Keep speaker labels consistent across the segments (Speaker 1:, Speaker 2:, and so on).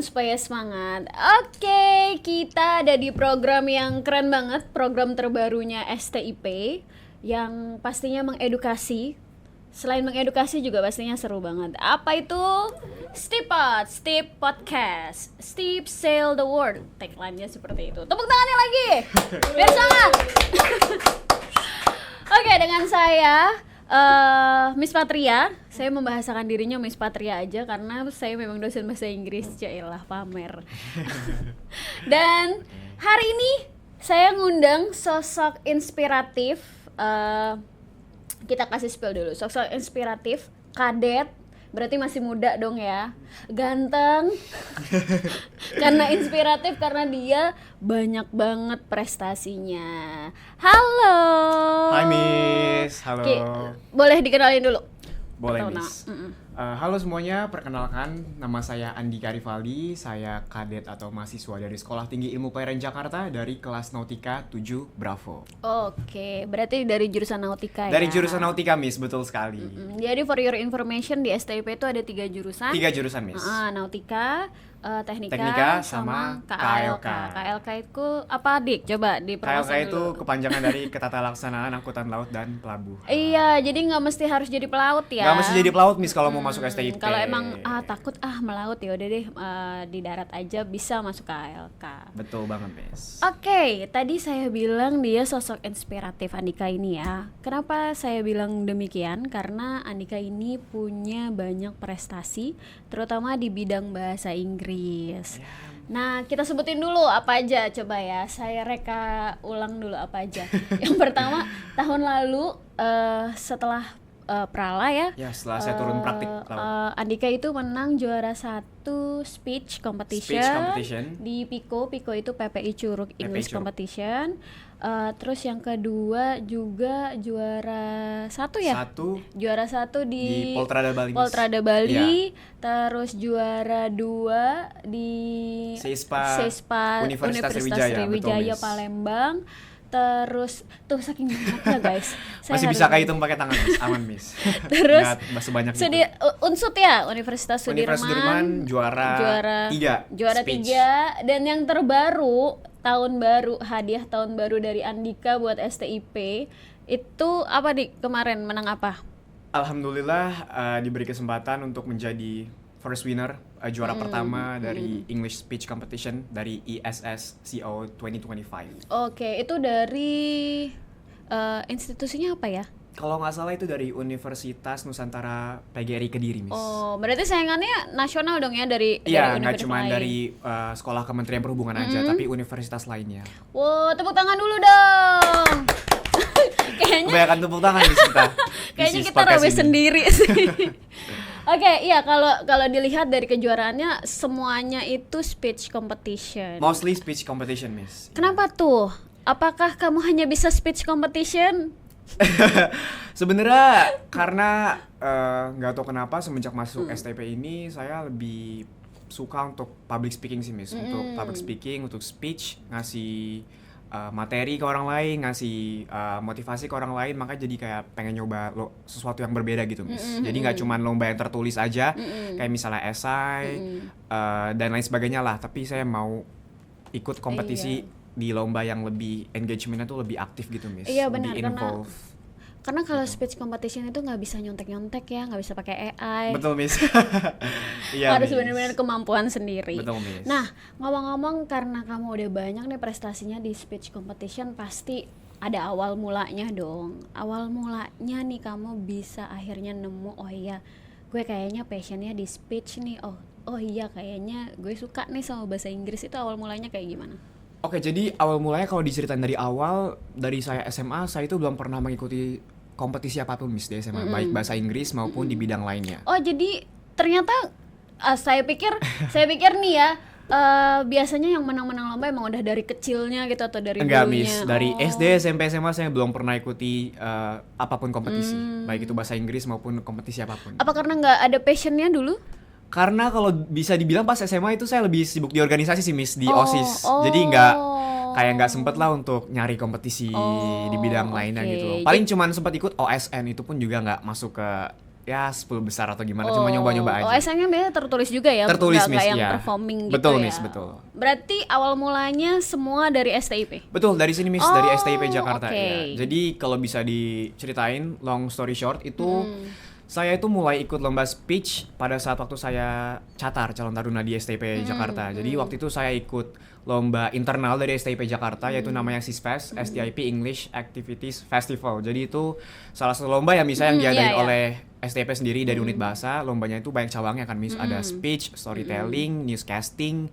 Speaker 1: supaya semangat. Oke, kita ada di program yang keren banget, program terbarunya STIP yang pastinya mengedukasi. Selain mengedukasi juga pastinya seru banget. Apa itu? Stipod, Stip Podcast, Stip Sail the World. Tagline-nya seperti itu. Tepuk tangannya lagi. Biar semangat. Oke, dengan saya Miss Patria. Saya membahasakan dirinya Miss Patria aja karena saya memang dosen bahasa Inggris. Jailah pamer. Dan hari ini saya ngundang sosok inspiratif. Kita kasih spill dulu. Sosok inspiratif, kadet, berarti masih muda dong ya. Ganteng. Karena inspiratif, karena dia banyak banget prestasinya. Halo.
Speaker 2: Hai Miss, halo.
Speaker 1: Boleh dikenalin dulu?
Speaker 2: Boleh
Speaker 1: Atau
Speaker 2: Miss. Halo semuanya, perkenalkan nama saya Andika Rivaldi. Saya kadet atau mahasiswa dari Sekolah Tinggi Ilmu Pelayaran Jakarta dari kelas Nautika 7 Bravo.
Speaker 1: Oke, berarti dari jurusan Nautika ya?
Speaker 2: Dari jurusan Nautika Miss, betul sekali.
Speaker 1: Jadi for your information di STIP itu ada 3 jurusan.
Speaker 2: 3 jurusan Miss.
Speaker 1: Nautika, Teknika sama
Speaker 2: sama
Speaker 1: KLK.
Speaker 2: KLK.
Speaker 1: KLK itu apa, Dik? Coba dipromosi
Speaker 2: KLK itu
Speaker 1: dulu.
Speaker 2: kepanjangan dari Ketatalaksanaan Angkutan Laut dan Pelabuhan.
Speaker 1: Iya, jadi nggak mesti harus jadi pelaut ya.
Speaker 2: Gak mesti jadi pelaut Miss kalau mau masuk STIP.
Speaker 1: Kalau emang takut melaut ya udah deh, di darat aja bisa masuk KLK.
Speaker 2: Betul banget Miss.
Speaker 1: Oke, tadi saya bilang dia sosok inspiratif Andika ini ya. Kenapa saya bilang demikian? Karena Andika ini punya banyak prestasi, terutama di bidang bahasa Inggris. Nah, kita sebutin dulu apa aja coba ya. Saya reka ulang dulu apa aja. Yang pertama, tahun lalu setelah Prala ya.
Speaker 2: Ya, setelah saya turun praktik laut.
Speaker 1: Andika itu menang juara 1 speech competition, di PIKO. PIKO itu PPI Curug English
Speaker 2: Curug.
Speaker 1: Competition. Terus yang kedua juga juara 1 ya? Juara 1 di
Speaker 2: Poltrada Bali.
Speaker 1: Poltrada Bali.
Speaker 2: Ya.
Speaker 1: Terus juara 2 di
Speaker 2: Seispa Universitas
Speaker 1: Sriwijaya Palembang. Terus tuh saking banyaknya guys.
Speaker 2: Masih bisa kehitung pakai tangan Miss, aman Miss.
Speaker 1: Terus
Speaker 2: nggak sebanyak itu.
Speaker 1: Unsut ya, Universitas Sudirman
Speaker 2: juara 3
Speaker 1: dan yang terbaru hadiah tahun baru dari Andika buat STIP itu apa kemarin menang apa?
Speaker 2: Alhamdulillah diberi kesempatan untuk menjadi first winner, juara pertama dari English Speech Competition dari ESSCO 2025.
Speaker 1: Oke, itu dari institusinya apa ya?
Speaker 2: Kalau nggak salah itu dari Universitas Nusantara PGRI Kediri, Miss.
Speaker 1: Oh, berarti saingannya nasional dong ya dari
Speaker 2: Iya, nggak
Speaker 1: universitas
Speaker 2: cuma
Speaker 1: lain.
Speaker 2: dari Sekolah Kementerian Perhubungan aja, tapi universitas lainnya.
Speaker 1: Wow, tepuk tangan dulu dong. Kayaknya
Speaker 2: Kebanyakan tepuk tangan Miss kita.
Speaker 1: kayaknya kita rame sendiri sih. Oke, iya kalau dilihat dari kejuaraannya semuanya itu speech competition.
Speaker 2: Mostly speech competition, Miss.
Speaker 1: Kenapa tuh? Apakah kamu hanya bisa speech competition?
Speaker 2: Sebenarnya karena nggak tahu kenapa semenjak masuk STP ini saya lebih suka untuk public speaking sih Miss. Untuk public speaking, untuk speech, ngasih materi ke orang lain, ngasih motivasi ke orang lain, maka jadi kayak pengen nyoba sesuatu yang berbeda gitu Miss. Jadi nggak cuma lomba yang tertulis aja, kayak misalnya esai dan lain sebagainya lah. Tapi saya mau ikut kompetisi di lomba yang lebih engagementnya tuh lebih aktif gitu Miss.
Speaker 1: Iya benar,
Speaker 2: lebih involve.
Speaker 1: Karena kalau speech competition itu nggak bisa nyontek-nyontek ya, nggak bisa pakai AI.
Speaker 2: Betul Miss. Iya,
Speaker 1: harus
Speaker 2: Miss.
Speaker 1: benar-benar kemampuan sendiri.
Speaker 2: Betul Miss.
Speaker 1: Nah, ngomong-ngomong karena kamu udah banyak nih prestasinya di speech competition, pasti ada awal mulanya dong. Awal mulanya nih kamu bisa akhirnya nemu, oh iya, gue kayaknya passionnya di speech nih. Oh iya, kayaknya gue suka nih sama bahasa Inggris. Itu awal mulanya kayak gimana?
Speaker 2: Oke, jadi awal mulanya kalau diceritain dari awal, dari saya SMA, saya itu belum pernah mengikuti kompetisi apapun Miss di SMA, baik bahasa Inggris maupun di bidang lainnya.
Speaker 1: Oh, jadi ternyata saya pikir nih ya, biasanya yang menang-menang lomba emang udah dari kecilnya gitu atau dari
Speaker 2: Enggak
Speaker 1: dulunya?
Speaker 2: Miss, dari SD, SMP, SMA saya belum pernah ikuti apapun kompetisi, baik itu bahasa Inggris maupun kompetisi apapun.
Speaker 1: Apa karena nggak ada passionnya dulu?
Speaker 2: Karena kalau bisa dibilang pas SMA itu saya lebih sibuk di organisasi sih Miss, di OSIS. Jadi nggak sempet lah untuk nyari kompetisi di bidang lainnya gitu loh. Paling cuman sempat ikut OSN, itu pun juga nggak masuk ke ya 10 besar atau gimana, cuma nyoba-nyoba aja.
Speaker 1: Oh, SNM biasanya tertulis juga ya?
Speaker 2: Tertulis,
Speaker 1: nggak
Speaker 2: Miss,
Speaker 1: yang
Speaker 2: ya.
Speaker 1: performing gitu
Speaker 2: Betul,
Speaker 1: ya?
Speaker 2: Miss, betul.
Speaker 1: Berarti awal mulanya semua dari STIP?
Speaker 2: Betul, dari sini Miss, dari STIP Jakarta
Speaker 1: oke.
Speaker 2: ya. Jadi kalau bisa diceritain, long story short itu saya itu mulai ikut lomba speech pada saat waktu saya catar calon taruna di STIP Jakarta. Jadi waktu itu saya ikut lomba internal dari STIP Jakarta, yaitu namanya SISFest, STIP English Activities Festival. Jadi itu salah satu lomba yang bisa yang diadain oleh STIP sendiri dari unit bahasa. Lombanya itu banyak cabangnya kan Miss, ada speech, storytelling, newscasting,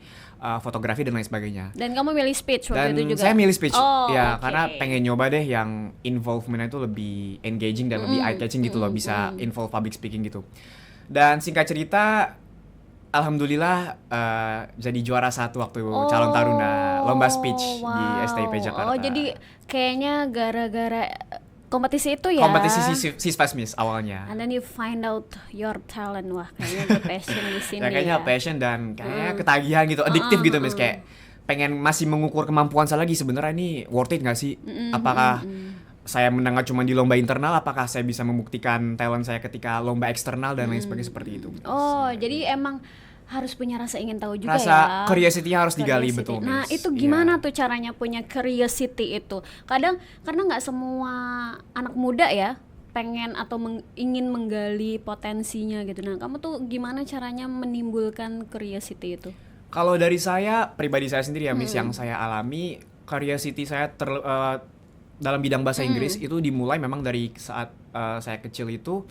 Speaker 2: fotografi dan lain sebagainya.
Speaker 1: Dan kamu milih speech waktu
Speaker 2: Dan
Speaker 1: itu juga?
Speaker 2: saya milih speech, ya
Speaker 1: oke.
Speaker 2: karena pengen nyoba deh yang involvement-nya itu lebih engaging dan lebih eye-catching gitu loh, bisa involve public speaking gitu. Dan singkat cerita, alhamdulillah jadi juara 1 waktu calon taruna lomba speech di STIP Jakarta.
Speaker 1: Oh, jadi kayaknya gara-gara kompetisi itu ya?
Speaker 2: Kompetisi SISFest Miss awalnya.
Speaker 1: And then you find out your talent. Wah, kayaknya gue passion di sini
Speaker 2: Ya kayaknya passion dan kayaknya ketagihan gitu, addictive gitu Miss, kayak pengen masih mengukur kemampuan saya lagi, sebenarnya ini worth it nggak sih? Apakah saya menang cuma di lomba internal, apakah saya bisa membuktikan talent saya ketika lomba eksternal dan lain sebagainya seperti itu.
Speaker 1: Oh, jadi emang harus punya rasa ingin tahu juga
Speaker 2: Rasa
Speaker 1: ya.
Speaker 2: curiosity harus digali,
Speaker 1: Curiosity.
Speaker 2: betul
Speaker 1: Nah,
Speaker 2: Miss.
Speaker 1: itu gimana tuh caranya punya curiosity itu? Kadang karena nggak semua anak muda ya pengen atau ingin menggali potensinya gitu. Nah, kamu tuh gimana caranya menimbulkan curiosity itu?
Speaker 2: Kalau dari saya, pribadi saya sendiri ya Miss, yang saya alami, curiosity saya dalam bidang bahasa Inggris itu dimulai memang dari saat saya kecil itu,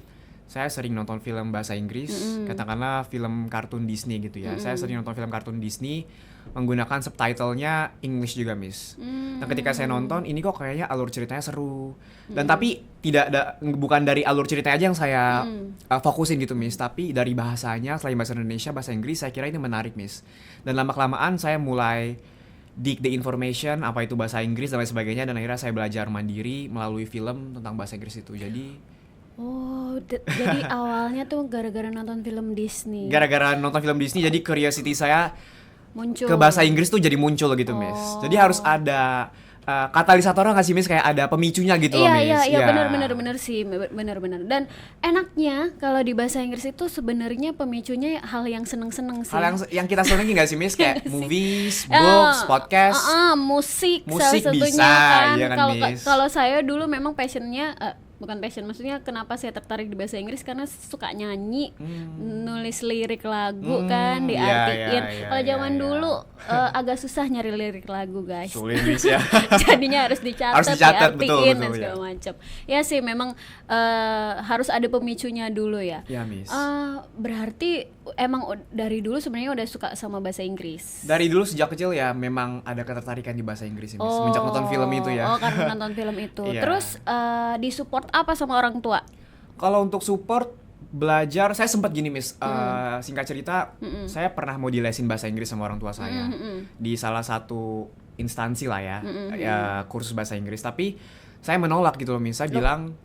Speaker 2: saya sering nonton film bahasa Inggris, katakanlah film kartun Disney gitu ya. Saya sering nonton film kartun Disney menggunakan subtitlenya English juga Miss. Dan ketika saya nonton, ini kok kayaknya alur ceritanya seru. Dan tapi bukan dari alur ceritanya aja yang saya fokusin gitu Miss, tapi dari bahasanya, selain bahasa Indonesia, bahasa Inggris, saya kira ini menarik Miss. Dan lama-kelamaan saya mulai dig the information, apa itu bahasa Inggris dan lain sebagainya, dan akhirnya saya belajar mandiri melalui film tentang bahasa Inggris itu. Jadi
Speaker 1: jadi awalnya tuh gara-gara nonton film Disney.
Speaker 2: gara-gara nonton film Disney, jadi curiosity saya
Speaker 1: Muncul
Speaker 2: ke bahasa Inggris tuh jadi muncul gitu Miss. Jadi harus ada katalisatornya nggak sih Miss, kayak ada pemicunya gitu loh Miss.
Speaker 1: Iya, benar sih, benar. Dan enaknya kalau di bahasa Inggris itu sebenarnya pemicunya hal yang seneng-seneng sih.
Speaker 2: Hal yang kita senengi nggak sih Miss, kayak movies, books, podcast,
Speaker 1: musik salah satunya
Speaker 2: bisa,
Speaker 1: kan.
Speaker 2: iya kan, Miss?
Speaker 1: Kalau saya dulu memang passionnya bukan passion, maksudnya kenapa saya tertarik di bahasa Inggris karena suka nyanyi, nulis lirik lagu kan, diartiin. Kalau zaman dulu agak susah nyari lirik lagu guys.
Speaker 2: Sulit Miss ya.
Speaker 1: Jadinya harus dicatat, diartiin
Speaker 2: betul,
Speaker 1: dan segala macam. Ya sih, memang harus ada pemicunya dulu ya.
Speaker 2: Ya Miss.
Speaker 1: Berarti emang dari dulu sebenarnya udah suka sama bahasa Inggris.
Speaker 2: Dari dulu sejak kecil ya memang ada ketertarikan di bahasa Inggris Miss, semenjak nonton film itu ya.
Speaker 1: Oh, karena nonton film itu.
Speaker 2: Iya.
Speaker 1: Terus disupport apa sama orang tua?
Speaker 2: Kalau untuk support belajar, saya sempat gini Miss, singkat cerita, saya pernah mau dilesin bahasa Inggris sama orang tua saya di salah satu instansi lah ya, kursus bahasa Inggris. Tapi saya menolak gitu loh Miss, saya bilang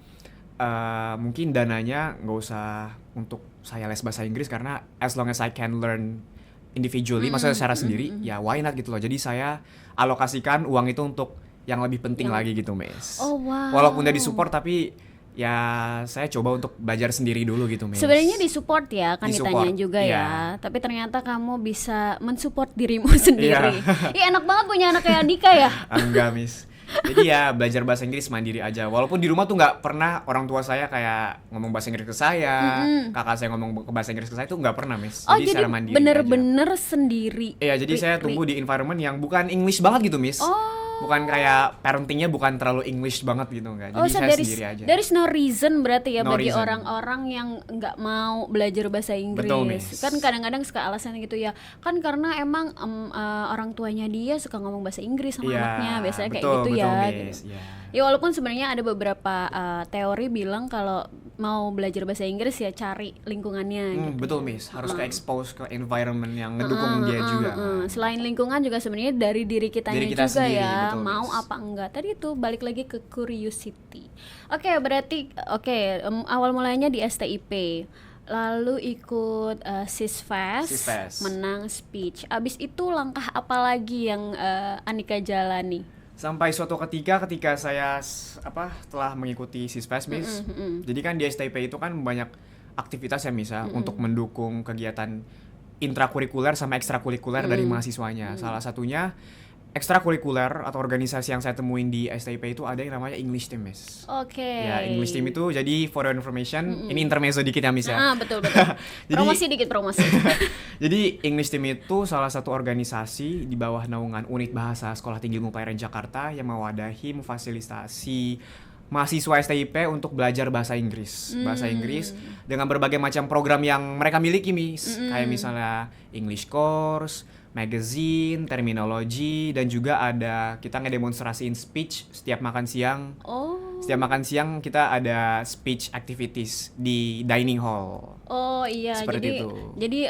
Speaker 2: mungkin dananya nggak usah untuk saya les bahasa Inggris, karena as long as I can learn individually, maksudnya secara sendiri, ya why not gitu loh. Jadi saya alokasikan uang itu untuk yang lebih penting lagi gitu Miss.
Speaker 1: Oh wow.
Speaker 2: Walaupun udah disupport, tapi ya saya coba untuk belajar sendiri dulu gitu Miss.
Speaker 1: Sebenarnya disupport ya, kan ditanya juga ya. Tapi ternyata kamu bisa mensupport dirimu sendiri. Iya, enak banget punya anak kayak Andika ya.
Speaker 2: Enggak Miss. Jadi ya belajar bahasa Inggris mandiri aja. Walaupun di rumah tuh nggak pernah orang tua saya kayak ngomong bahasa Inggris ke saya, kakak saya ngomong ke bahasa Inggris ke saya tuh nggak pernah Miss.
Speaker 1: Jadi
Speaker 2: secara mandiri
Speaker 1: bener-bener sendiri.
Speaker 2: Iya, jadi saya tumbuh di environment yang bukan English banget gitu Miss. Bukan kayak parentingnya bukan terlalu English banget gitu enggak. Jadi saya sendiri aja.
Speaker 1: There is no reason berarti ya
Speaker 2: No
Speaker 1: bagi
Speaker 2: reason.
Speaker 1: orang-orang yang nggak mau belajar bahasa Inggris.
Speaker 2: Betul, Miss.
Speaker 1: Kan kadang-kadang suka alasan gitu ya. Kan karena emang orang tuanya dia suka ngomong bahasa Inggris sama anaknya. Biasanya kayak gitu
Speaker 2: betul,
Speaker 1: ya.
Speaker 2: Miss.
Speaker 1: Gitu. Ya walaupun sebenarnya ada beberapa teori bilang kalau mau belajar bahasa Inggris ya cari lingkungannya gitu.
Speaker 2: Betul Miss, harus ke expose ke environment yang ngedukung dia juga.
Speaker 1: Selain lingkungan juga sebenarnya dari diri kitanya
Speaker 2: Diri kita
Speaker 1: juga
Speaker 2: sendiri,
Speaker 1: ya,
Speaker 2: betul,
Speaker 1: mau
Speaker 2: Miss.
Speaker 1: apa enggak. Tadi itu balik lagi ke curiosity. Berarti awal mulanya di STIP. Lalu ikut SISFest, menang speech. Abis itu langkah apa lagi yang Andika jalani?
Speaker 2: Sampai suatu ketika saya telah mengikuti SISFest Miss. Jadi kan di STIP itu kan banyak aktivitas ya misal untuk mendukung kegiatan intrakurikuler sama ekstrakurikuler dari mahasiswanya. Salah satunya ekstrakurikuler atau organisasi yang saya temuin di STIP itu ada yang namanya English Team, Miss.
Speaker 1: Oke.
Speaker 2: Ya, English Team itu jadi for your information, ini intermezzo dikit ya, Miss ya.
Speaker 1: Betul.
Speaker 2: Jadi-
Speaker 1: promosi.
Speaker 2: Jadi English Team itu salah satu organisasi di bawah naungan Unit Bahasa Sekolah Tinggi Ilmu Pelayaran Jakarta yang mewadahi, memfasilitasi mahasiswa STIP untuk belajar bahasa Inggris. Bahasa Inggris dengan berbagai macam program yang mereka miliki, Miss. Kayak misalnya English Course, magazine, terminologi, dan juga ada kita ngedemonstrasiin speech setiap makan siang. Setiap makan siang kita ada speech activities di dining hall.
Speaker 1: Oh iya,
Speaker 2: Seperti
Speaker 1: jadi
Speaker 2: itu.
Speaker 1: jadi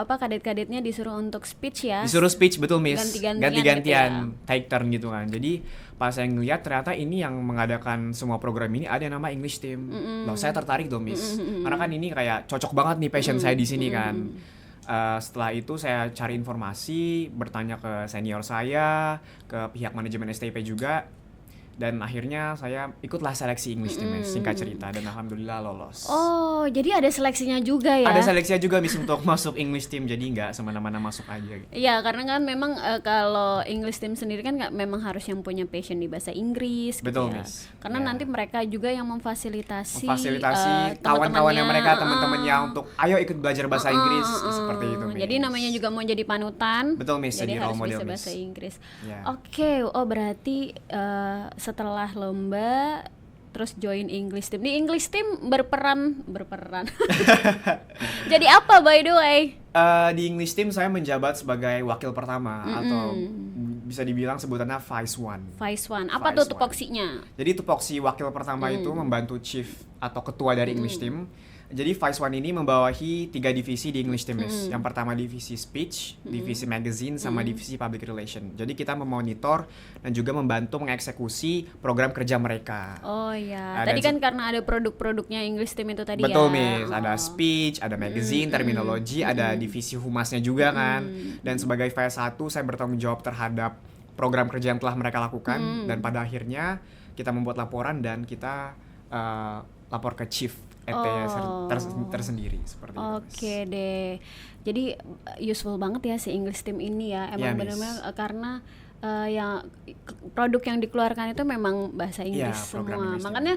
Speaker 1: kadet-kadetnya disuruh untuk speech ya.
Speaker 2: Disuruh speech, betul, Miss.
Speaker 1: Ganti-gantian gitu ya.
Speaker 2: take turn gitu kan. Jadi pas saya ngeliat ternyata ini yang mengadakan semua program ini ada yang nama English Team. Loh, saya tertarik dong, Miss. Karena kan ini kayak cocok banget nih passion saya di sini kan. Setelah itu saya cari informasi, bertanya ke senior saya, ke pihak manajemen STIP juga, dan akhirnya saya ikutlah seleksi English Team, Miss. Singkat cerita, dan alhamdulillah lolos.
Speaker 1: Oh, jadi ada seleksinya juga ya?
Speaker 2: Ada seleksinya juga, Miss, untuk masuk English Team, jadi nggak semena-mena masuk aja gitu.
Speaker 1: Iya, karena kan memang kalau English Team sendiri kan nggak memang harus yang punya passion di bahasa Inggris.
Speaker 2: Betul,
Speaker 1: gitu ya.
Speaker 2: Miss.
Speaker 1: Karena
Speaker 2: Ya.
Speaker 1: nanti mereka juga yang memfasilitasi
Speaker 2: kawan-kawannya mereka, teman-temannya
Speaker 1: uh-uh.
Speaker 2: untuk ayo ikut belajar bahasa Inggris, seperti itu, Miss.
Speaker 1: Jadi namanya juga mau jadi panutan.
Speaker 2: Betul, Miss,
Speaker 1: Jadi
Speaker 2: jadi
Speaker 1: harus
Speaker 2: role model,
Speaker 1: bisa
Speaker 2: Miss.
Speaker 1: bahasa Inggris.
Speaker 2: Ya.
Speaker 1: Oke, berarti setelah lomba terus join English Team. Di English Team berperan. Jadi apa by the way?
Speaker 2: Di English Team saya menjabat sebagai wakil pertama atau bisa dibilang sebutannya Vice One.
Speaker 1: Vice One. Apa
Speaker 2: Vice
Speaker 1: tuh
Speaker 2: One.
Speaker 1: tupoksinya?
Speaker 2: Jadi tupoksi wakil pertama itu membantu chief atau ketua dari English Team. Jadi Vice One ini membawahi 3 divisi di English Team, Miss. Yang pertama divisi speech, divisi magazine, sama divisi public relation. Jadi kita memonitor dan juga membantu mengeksekusi program kerja mereka.
Speaker 1: Oh iya.
Speaker 2: Dan
Speaker 1: Tadi kan karena ada produk-produknya English Team itu tadi
Speaker 2: Betul,
Speaker 1: ya.
Speaker 2: Miss. Ada speech, ada magazine, terminologi, ada divisi humasnya juga kan. Dan sebagai VS1 saya bertanggung jawab terhadap program kerja yang telah mereka lakukan, dan pada akhirnya kita membuat laporan dan kita lapor ke chief ET tersendiri seperti itu, Miss.
Speaker 1: Oke deh. Jadi useful banget ya si English Team ini ya. Emang
Speaker 2: Miss.
Speaker 1: benar-benar karena yang produk yang dikeluarkan itu memang bahasa Inggris
Speaker 2: program
Speaker 1: semua.
Speaker 2: English Team.
Speaker 1: Makanya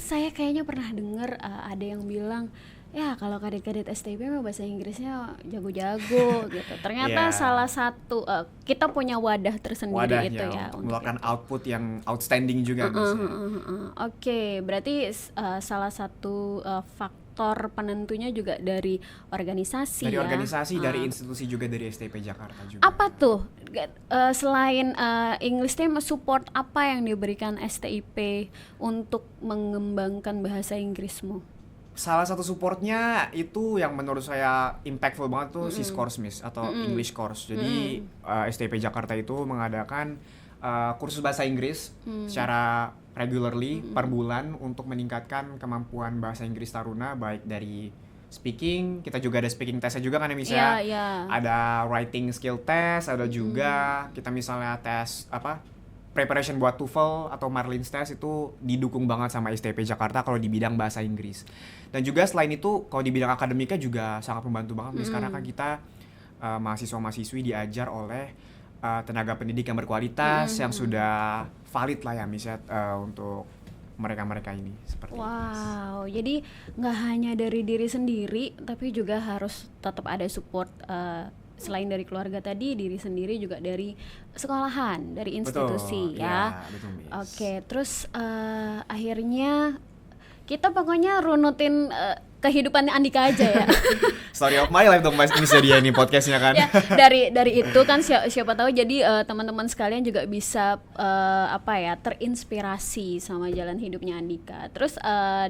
Speaker 1: saya kayaknya pernah dengar ada yang bilang, ya kalau kadet-kadet STIP memang bahasa Inggrisnya jago-jago gitu. Ternyata
Speaker 2: Iya.
Speaker 1: salah satu kita punya wadah tersendiri
Speaker 2: Wadahnya
Speaker 1: itu ya
Speaker 2: untuk mengeluarkan output yang outstanding juga, Miss.
Speaker 1: Oke, berarti salah satu faktor penentunya juga dari organisasi
Speaker 2: Dari
Speaker 1: ya.
Speaker 2: organisasi, dari institusi juga, dari STIP Jakarta juga.
Speaker 1: Apa tuh selain English Team, support apa yang diberikan STIP untuk mengembangkan bahasa Inggrismu?
Speaker 2: Salah satu supportnya itu yang menurut saya impactful banget tuh si Course, Miss, atau English Course. Jadi STIP Jakarta itu mengadakan kursus bahasa Inggris secara regularly per bulan untuk meningkatkan kemampuan bahasa Inggris taruna, baik dari speaking, kita juga ada speaking testnya juga kan ya, Miss ya.
Speaker 1: Iya.
Speaker 2: Ada writing skill test, ada juga kita misalnya tes preparation buat TOEFL atau Marlins test itu didukung banget sama STIP Jakarta kalau di bidang bahasa Inggris. Dan juga selain itu kalau di bidang akademiknya juga sangat membantu banget, Miss, karena kan kita mahasiswa-mahasiswi diajar oleh tenaga pendidik yang berkualitas yang sudah valid lah ya, Miss ya, untuk mereka-mereka ini seperti itu, Miss.
Speaker 1: Wow, jadi nggak hanya dari diri sendiri, tapi juga harus tetap ada support selain dari keluarga tadi, diri sendiri juga dari sekolahan, dari institusi.
Speaker 2: Betul,
Speaker 1: ya.
Speaker 2: betul, Miss.
Speaker 1: Oke, terus akhirnya kita pokoknya runutin kehidupannya Andika aja ya.
Speaker 2: Story of my life dong, Mas, Miss, dia ini podcastnya kan.
Speaker 1: Ya, dari itu kan siapa tahu jadi teman-teman sekalian juga bisa terinspirasi sama jalan hidupnya Andika. Terus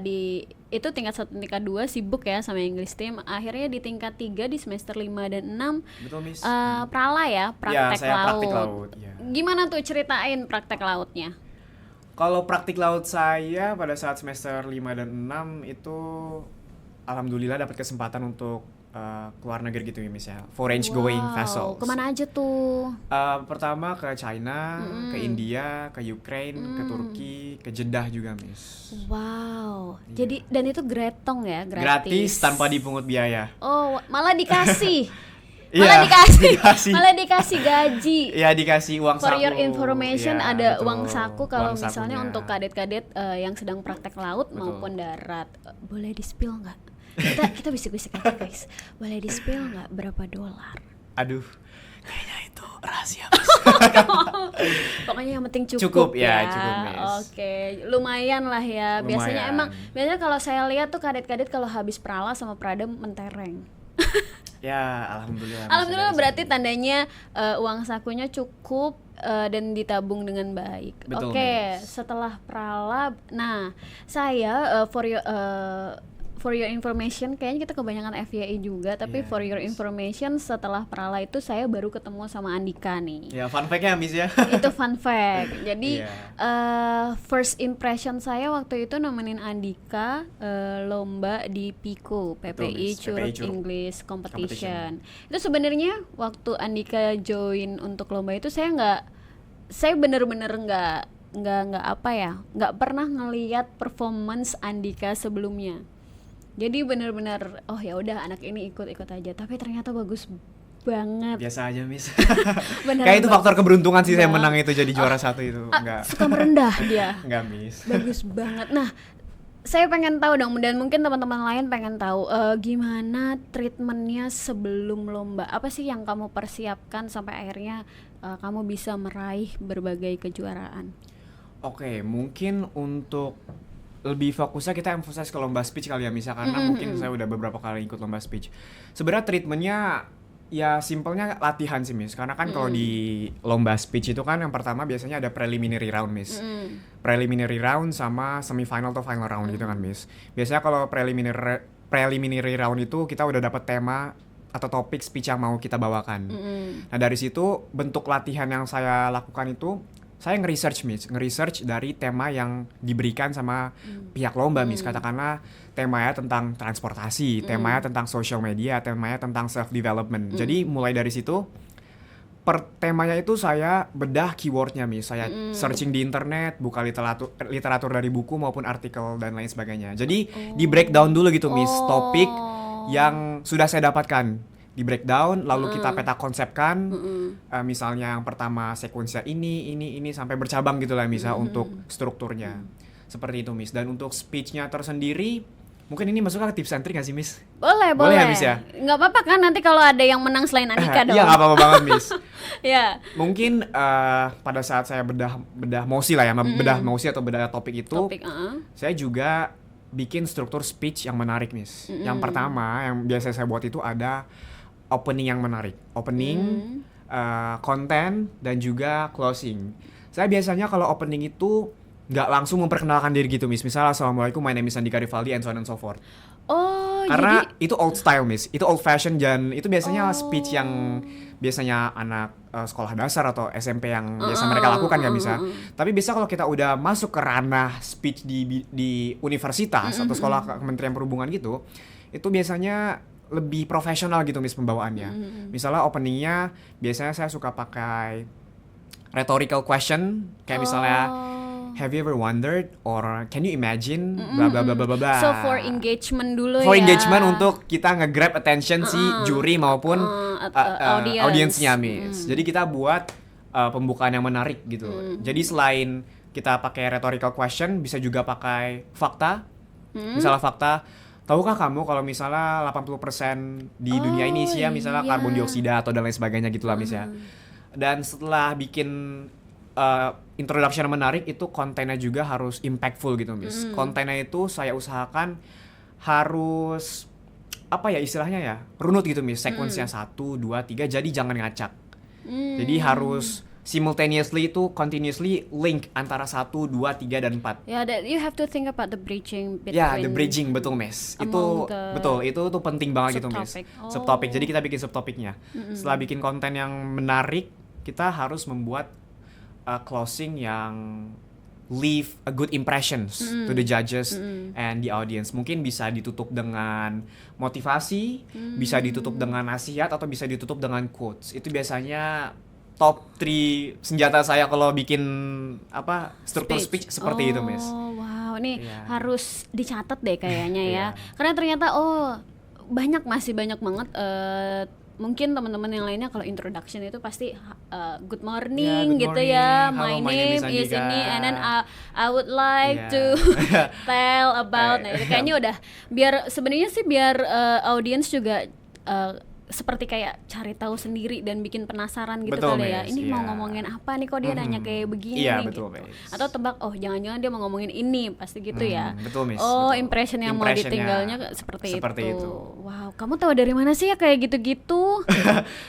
Speaker 1: di itu tingkat 1, tingkat 2 sibuk ya sama English Team. Akhirnya di tingkat 3 di semester 5 dan 6
Speaker 2: Betul, Miss.
Speaker 1: Prala ya, praktek
Speaker 2: saya
Speaker 1: laut.
Speaker 2: praktik laut, ya.
Speaker 1: Gimana tuh ceritain praktek lautnya?
Speaker 2: Kalau praktik laut saya pada saat semester 5 dan 6 itu alhamdulillah dapat kesempatan untuk ke luar negeri gitu ya Miss ya, foreign going vessels.
Speaker 1: Kemana aja tuh?
Speaker 2: Pertama ke China, ke India, ke Ukraine, ke Turki, ke Jeddah juga Miss.
Speaker 1: Wow, jadi dan itu gretong ya,
Speaker 2: Gratis tanpa dipungut biaya.
Speaker 1: Oh, malah dikasih.
Speaker 2: Iya,
Speaker 1: Malah dikasih gaji.
Speaker 2: Iya, dikasih uang
Speaker 1: For
Speaker 2: saku.
Speaker 1: your information,
Speaker 2: Iya,
Speaker 1: ada
Speaker 2: betul.
Speaker 1: uang saku kalau
Speaker 2: Uang
Speaker 1: misalnya
Speaker 2: sakunya.
Speaker 1: untuk kadet-kadet yang sedang praktek laut
Speaker 2: Betul.
Speaker 1: maupun darat. Boleh di-spill nggak? Kita bisik-bisik aja guys. Boleh di-spill nggak berapa dolar?
Speaker 2: Aduh, kayaknya itu rahasia.
Speaker 1: Pokoknya yang penting cukup,
Speaker 2: Cukup,
Speaker 1: ya.
Speaker 2: ya, cukup, Miss.
Speaker 1: Oke, lumayan lah ya. Biasanya
Speaker 2: Lumayan.
Speaker 1: biasanya kalau saya lihat tuh kadet-kadet kalau habis prala sama prada mentereng.
Speaker 2: Ya, alhamdulillah. Miss,
Speaker 1: Alhamdulillah
Speaker 2: ada
Speaker 1: berarti
Speaker 2: rezeki.
Speaker 1: tandanya uang sakunya cukup dan ditabung dengan baik.
Speaker 2: Betul,
Speaker 1: Oke,
Speaker 2: Miss.
Speaker 1: setelah prala, nah saya for your information, kayaknya kita kebanyakan FYI juga, tapi
Speaker 2: Yes.
Speaker 1: for your information setelah prala itu saya baru ketemu sama Andika nih.
Speaker 2: Ya, fun fact-nya Miss ya.
Speaker 1: Itu fun fact. Jadi
Speaker 2: Iya.
Speaker 1: first impression saya waktu itu nemenin Andika lomba di PICO, PPI
Speaker 2: Miss.
Speaker 1: Curug
Speaker 2: PPI Curug
Speaker 1: English Competition. Itu sebenarnya waktu Andika join untuk lomba itu saya bener-bener nggak apa ya, nggak pernah ngelihat performance Andika sebelumnya. Jadi bener-bener oh ya udah anak ini ikut-ikut aja, tapi ternyata bagus banget.
Speaker 2: Biasa aja Miss.
Speaker 1: Beneran
Speaker 2: Kayak itu
Speaker 1: bagus.
Speaker 2: faktor keberuntungan sih saya
Speaker 1: Bang.
Speaker 2: menang itu jadi juara satu itu. Enggak.
Speaker 1: Suka merendah dia.
Speaker 2: Enggak Miss.
Speaker 1: Bagus banget. Nah, saya pengen tahu dong, dan mungkin teman-teman lain pengen tahu gimana treatmentnya sebelum lomba. Apa sih yang kamu persiapkan sampai akhirnya kamu bisa meraih berbagai kejuaraan?
Speaker 2: Oke, mungkin untuk lebih fokusnya kita emphasize ke lomba speech kali ya Misa, karena mungkin saya udah beberapa kali ikut lomba speech. Sebenarnya treatmentnya ya simpelnya latihan sih Miss, karena kan kalau di lomba speech itu kan yang pertama biasanya ada preliminary round Miss. Preliminary round sama semifinal atau final round gitu kan Miss. Biasanya kalau preliminary round itu kita udah dapet tema atau topik speech yang mau kita bawakan. Nah dari situ bentuk latihan yang saya lakukan itu saya nge-research dari tema yang diberikan sama pihak lomba Miss. Katakanlah temanya tentang transportasi, temanya tentang social media, temanya tentang self development. Jadi mulai dari situ per temanya itu saya bedah keywordnya Miss. Saya searching di internet, buka literatur dari buku maupun artikel dan lain sebagainya. Jadi di breakdown dulu gitu Miss, topik yang sudah saya dapatkan. Di breakdown, lalu kita peta konsepkan, misalnya yang pertama sekuensinya ini sampai bercabang gitu lah misal untuk strukturnya. Seperti itu Miss. Dan untuk speech-nya tersendiri, mungkin ini masuk ke tips and trick gak sih Miss?
Speaker 1: Boleh
Speaker 2: ya Miss ya?
Speaker 1: Nggak apa-apa kan nanti kalau ada yang menang selain Andika dong.
Speaker 2: Iya gak apa-apa banget Miss.
Speaker 1: Ya.
Speaker 2: Mungkin pada saat saya bedah mosi lah ya, bedah mosi atau bedah topik itu, saya juga bikin struktur speech yang menarik Miss. Yang pertama yang biasa saya buat itu ada opening yang menarik, konten dan juga closing. Saya biasanya kalau opening itu nggak langsung memperkenalkan diri gitu Miss. Misalnya assalamualaikum, my name is Andika Rivaldi and so on and so forth.
Speaker 1: Oh,
Speaker 2: karena
Speaker 1: jadi
Speaker 2: itu old style Miss, itu old fashion dan itu biasanya speech yang biasanya anak sekolah dasar atau SMP yang biasa mereka lakukan ya bisa. Tapi bisa kalau kita udah masuk ke ranah speech di universitas atau sekolah Kementerian Perhubungan gitu, itu biasanya lebih profesional gitu Miss pembawaannya. Misalnya openingnya biasanya saya suka pakai rhetorical question kayak misalnya have you ever wondered or can you imagine bla bla bla bla bla.
Speaker 1: So for engagement dulu
Speaker 2: for
Speaker 1: ya.
Speaker 2: engagement untuk kita nge-grab attention si juri maupun audiensnya Miss. Jadi kita buat pembukaan yang menarik gitu. Jadi selain kita pakai rhetorical question bisa juga pakai fakta. Misalnya fakta, tahukah kamu kalau misalnya 80% di dunia ini sih ya misalnya karbon dioksida atau dan lain sebagainya gitulah Miss ya. Dan setelah bikin introduction yang menarik itu kontennya juga harus impactful gitu Miss. Kontennya itu saya usahakan harus apa ya istilahnya ya, runut gitu Miss. Sequence-nya 1, 2, 3 jadi jangan ngacak. Jadi harus simultaneously itu continuously link antara 1, 2, 3 dan 4.
Speaker 1: Ya, that you have to think about the bridging between.
Speaker 2: Ya, the bridging betul Miss. Itu betul, itu tuh penting banget gitu Miss. Subtopik. Jadi kita bikin subtopiknya. Setelah bikin konten yang menarik, kita harus membuat closing yang leave a good impressions to the judges and the audience. Mungkin bisa ditutup dengan motivasi, bisa ditutup dengan nasihat, atau bisa ditutup dengan quotes. Itu biasanya top 3 senjata saya kalau bikin struktur speech seperti itu, Miss.
Speaker 1: Oh, wow, ini
Speaker 2: Iya.
Speaker 1: harus dicatat deh kayaknya ya.
Speaker 2: Iya.
Speaker 1: Karena ternyata masih banyak banget mungkin teman-teman yang lainnya kalau introduction itu pasti good morning
Speaker 2: good
Speaker 1: gitu
Speaker 2: morning.
Speaker 1: ya.
Speaker 2: Halo,
Speaker 1: My
Speaker 2: my name
Speaker 1: name
Speaker 2: is
Speaker 1: is
Speaker 2: Andika.
Speaker 1: ini, and then I would like
Speaker 2: Iya.
Speaker 1: to tell about. Nah, itu kayaknya udah biar audience juga seperti kayak cari tahu sendiri dan bikin penasaran gitu
Speaker 2: Betul,
Speaker 1: kali ya.
Speaker 2: Miss.
Speaker 1: Ini mau
Speaker 2: Iya.
Speaker 1: ngomongin apa nih, kok dia nanya kayak begini
Speaker 2: Iya,
Speaker 1: nih,
Speaker 2: betul,
Speaker 1: gitu.
Speaker 2: Miss.
Speaker 1: Atau tebak, jangan-jangan dia mau ngomongin ini, pasti gitu ya.
Speaker 2: Betul, Miss.
Speaker 1: Oh,
Speaker 2: Betul.
Speaker 1: impression yang mau
Speaker 2: Impressionnya
Speaker 1: ditinggalnya seperti
Speaker 2: seperti itu.
Speaker 1: Wow, kamu tahu dari mana sih ya kayak gitu-gitu?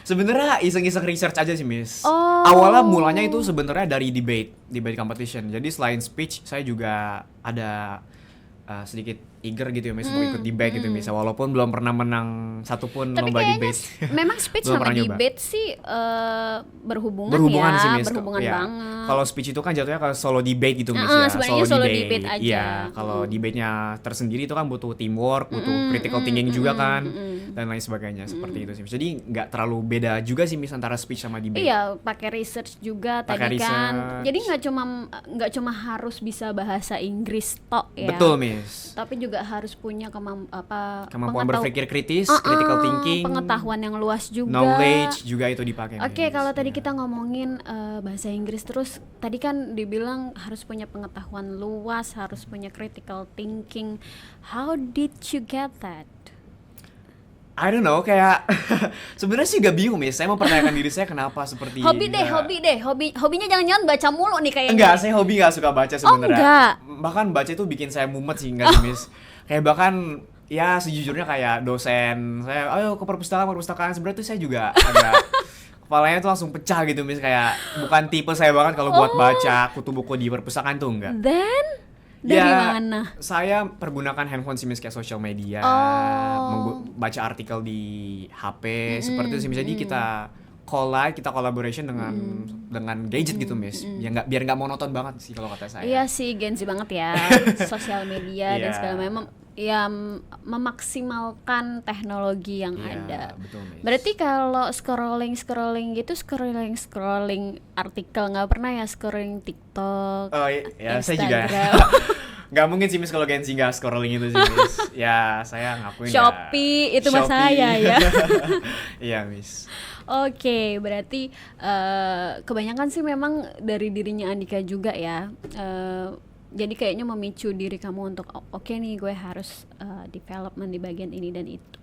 Speaker 2: Sebenarnya iseng-iseng research aja sih, Miss.
Speaker 1: Oh.
Speaker 2: Awalnya mulanya itu sebenarnya dari debate competition. Jadi selain speech, saya juga ada sedikit eager gitu ya, Miss, untuk ikut debate gitu, Miss. Walaupun belum pernah menang satupun
Speaker 1: Tapi
Speaker 2: lomba
Speaker 1: kayaknya
Speaker 2: debate.
Speaker 1: memang speech
Speaker 2: Belum
Speaker 1: sama
Speaker 2: pernah nyoba.
Speaker 1: debate sih berhubungan
Speaker 2: sih,
Speaker 1: ya,
Speaker 2: Miss.
Speaker 1: berhubungan
Speaker 2: Iya.
Speaker 1: banget.
Speaker 2: Kalau speech itu kan jatuhnya ke solo debate gitu, Miss,
Speaker 1: Heeh,
Speaker 2: ya.
Speaker 1: sebenarnya solo debate aja.
Speaker 2: Iya, kalau debate-nya tersendiri itu kan butuh teamwork, butuh critical thinking juga kan, dan lain sebagainya seperti itu sih, Miss. Jadi nggak terlalu beda juga sih, Miss, antara speech sama debate.
Speaker 1: Iya, pakai research juga
Speaker 2: Pakai
Speaker 1: tadi kan.
Speaker 2: research.
Speaker 1: Jadi nggak cuma harus bisa bahasa Inggris tok ya.
Speaker 2: Betul, Miss.
Speaker 1: Tapi juga harus punya
Speaker 2: Kemampuan berpikir kritis, critical thinking,
Speaker 1: pengetahuan yang luas juga.
Speaker 2: knowledge juga itu dipakai.
Speaker 1: Oke,
Speaker 2: Miss.
Speaker 1: kalau tadi
Speaker 2: Iya.
Speaker 1: kita ngomongin bahasa Inggris terus, tadi kan dibilang harus punya pengetahuan luas, harus punya critical thinking. How did you get that?
Speaker 2: I don't know, kayak sebenarnya sih gak bingung, Miss. Saya mempertanyakan diri saya kenapa seperti
Speaker 1: Hobinya jangan-jangan baca mulu nih kayaknya.
Speaker 2: Enggak, saya hobi gak suka baca sebenarnya.
Speaker 1: enggak.
Speaker 2: Bahkan baca itu bikin saya mumet sih, enggak sih, Miss. Kayak bahkan ya sejujurnya kayak dosen saya, ayo ke perpustakaan. Sebenarnya tuh saya juga agak kepalanya tuh langsung pecah gitu, Miss. Kayak bukan tipe saya banget kalau buat baca kutu buku di perpustakaan tuh enggak.
Speaker 1: Then dari
Speaker 2: Ya,
Speaker 1: mana?
Speaker 2: saya pergunakan handphone sih, Miss, kayak social media, baca artikel di HP, seperti itu sih, Miss. Jadi kita collaboration dengan gadget gitu, Miss. Biar nggak monoton banget sih kalau kata saya.
Speaker 1: Iya sih, Gen Z banget ya. Sosial media dan
Speaker 2: Iya.
Speaker 1: segala macam ya, memaksimalkan teknologi yang
Speaker 2: Iya,
Speaker 1: ada.
Speaker 2: betul, Miss.
Speaker 1: Berarti kalau scrolling gitu, scrolling artikel, nggak pernah ya scrolling TikTok,
Speaker 2: Oh ya, saya juga.
Speaker 1: Instagram,
Speaker 2: Nggak mungkin sih, Miss, kalau Gen Z nggak scrolling itu sih, Miss. Ya, saya ngakuin nggak.
Speaker 1: Shopee, itu mah
Speaker 2: Shopee.
Speaker 1: saya ya.
Speaker 2: Iya, Miss.
Speaker 1: Oke, berarti kebanyakan sih memang dari dirinya Andika juga ya. Jadi kayaknya memicu diri kamu untuk oke nih, gue harus development di bagian ini dan itu.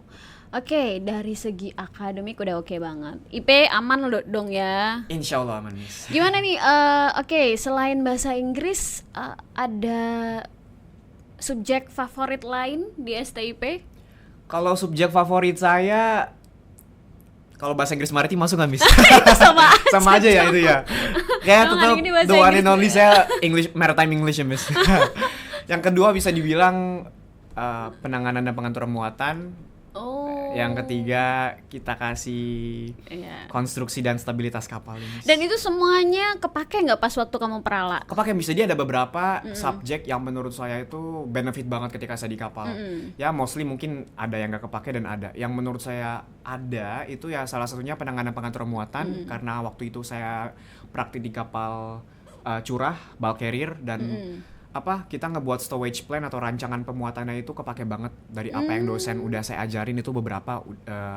Speaker 1: Oke, dari segi akademik udah oke banget. IP aman dong ya.
Speaker 2: Insya Allah aman, Miss.
Speaker 1: Gimana nih? Oke, selain bahasa Inggris, ada subjek favorit lain di STIP?
Speaker 2: Kalau subjek favorit saya, kalau bahasa Inggris maritim masuk nggak, Miss?
Speaker 1: Sama
Speaker 2: Sama aja ya itu ya. Kayak
Speaker 1: Emang
Speaker 2: tetap
Speaker 1: hari ini bahasa
Speaker 2: the one and
Speaker 1: Inggris
Speaker 2: only
Speaker 1: ya?
Speaker 2: saya Maritime English ya, Miss. Yang kedua bisa dibilang penanganan dan pengaturan muatan.
Speaker 1: Oh.
Speaker 2: Yang ketiga kita kasih
Speaker 1: Iya.
Speaker 2: konstruksi dan stabilitas kapal, Miss.
Speaker 1: Dan itu semuanya kepake nggak pas waktu kamu perala?
Speaker 2: Kepake, bisa jadi ada beberapa subjek yang menurut saya itu benefit banget ketika saya di kapal. Ya mostly mungkin ada yang nggak kepake dan ada. Yang menurut saya ada itu ya salah satunya penanganan pengaturan muatan, karena waktu itu saya praktik di kapal curah, bulk carrier, dan kita ngebuat stowage plan atau rancangan pemuatannya itu kepake banget dari apa yang dosen udah saya ajarin itu beberapa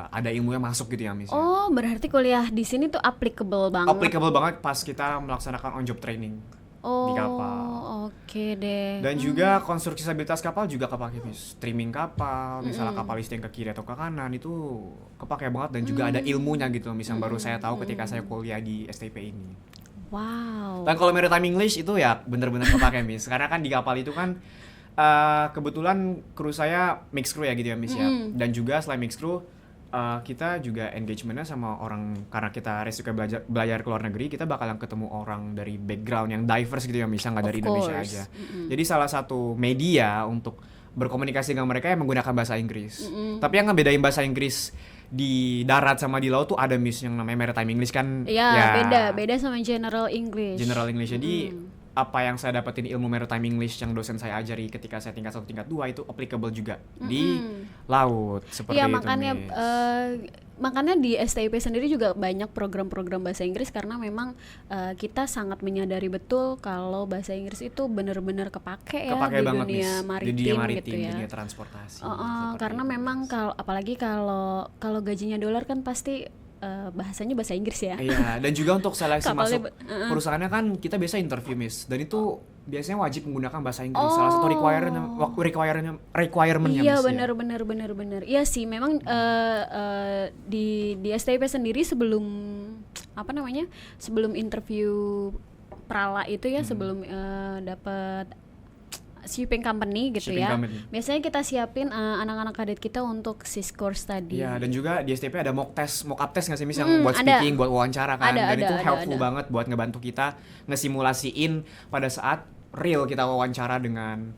Speaker 2: ada ilmunya masuk gitu ya, Miss.
Speaker 1: Oh, berarti kuliah di sini tuh applicable banget.
Speaker 2: Applicable banget pas kita melaksanakan on job training di kapal.
Speaker 1: Oke deh.
Speaker 2: Dan juga konstruksi stabilitas kapal juga kepake, Miss. Trimming kapal, misalnya kapal listing ke kiri atau ke kanan itu kepake banget, dan juga ada ilmunya gitu, Miss, yang baru saya tahu ketika saya kuliah di STP ini.
Speaker 1: Wow.
Speaker 2: Dan kalau maritime English itu ya bener-bener kepake, Miss. Karena kan di kapal itu kan kebetulan kru saya mix crew ya gitu ya, Miss, ya. Dan juga selain mix crew kita juga engagementnya sama orang, karena kita resiko belajar ke luar negeri, kita bakalan ketemu orang dari background yang diverse gitu ya, Miss, nggak dari Indonesia aja. Jadi salah satu media untuk berkomunikasi dengan mereka yang menggunakan bahasa Inggris. Tapi yang ngebedain bahasa Inggris di darat sama di laut tuh ada, Miss, yang namanya maritime English kan.
Speaker 1: Ya, beda sama general English.
Speaker 2: General English. Jadi apa yang saya dapetin ilmu maritime English yang dosen saya ajari ketika saya tingkat 1 tingkat 2 itu applicable juga di laut seperti
Speaker 1: Iya,
Speaker 2: itu
Speaker 1: makanya
Speaker 2: Miss.
Speaker 1: makanya di STIP sendiri juga banyak program-program bahasa Inggris karena memang kita sangat menyadari betul kalau bahasa Inggris itu benar-benar kepake ya
Speaker 2: Kepake
Speaker 1: di
Speaker 2: banget
Speaker 1: dunia
Speaker 2: Miss,
Speaker 1: maritim,
Speaker 2: di dunia maritim,
Speaker 1: gitu ya.
Speaker 2: di dunia transportasi.
Speaker 1: Karena
Speaker 2: Seperti itu,
Speaker 1: memang
Speaker 2: Miss.
Speaker 1: apalagi kalau gajinya dolar kan pasti bahasanya bahasa Inggris ya.
Speaker 2: Iya, dan juga untuk seleksi
Speaker 1: Kapalnya
Speaker 2: masuk perusahaannya kan kita biasa interview Miss, dan itu biasanya wajib menggunakan bahasa Inggris. Salah satu requirementnya
Speaker 1: Iya,
Speaker 2: Miss, ya.
Speaker 1: benar. Iya sih, memang di STIP sendiri sebelum sebelum interview prala itu ya, sebelum dapat shipping company gitu
Speaker 2: Shipping
Speaker 1: ya.
Speaker 2: company.
Speaker 1: Biasanya kita siapin anak-anak kadet kita untuk SIS course tadi.
Speaker 2: Iya, dan juga di STP ada mock up test nggak sih Miss, yang buat
Speaker 1: ada.
Speaker 2: speaking, buat wawancara kan, dan itu helpful
Speaker 1: ada.
Speaker 2: banget buat ngebantu kita ngesimulasiin pada saat real kita wawancara dengan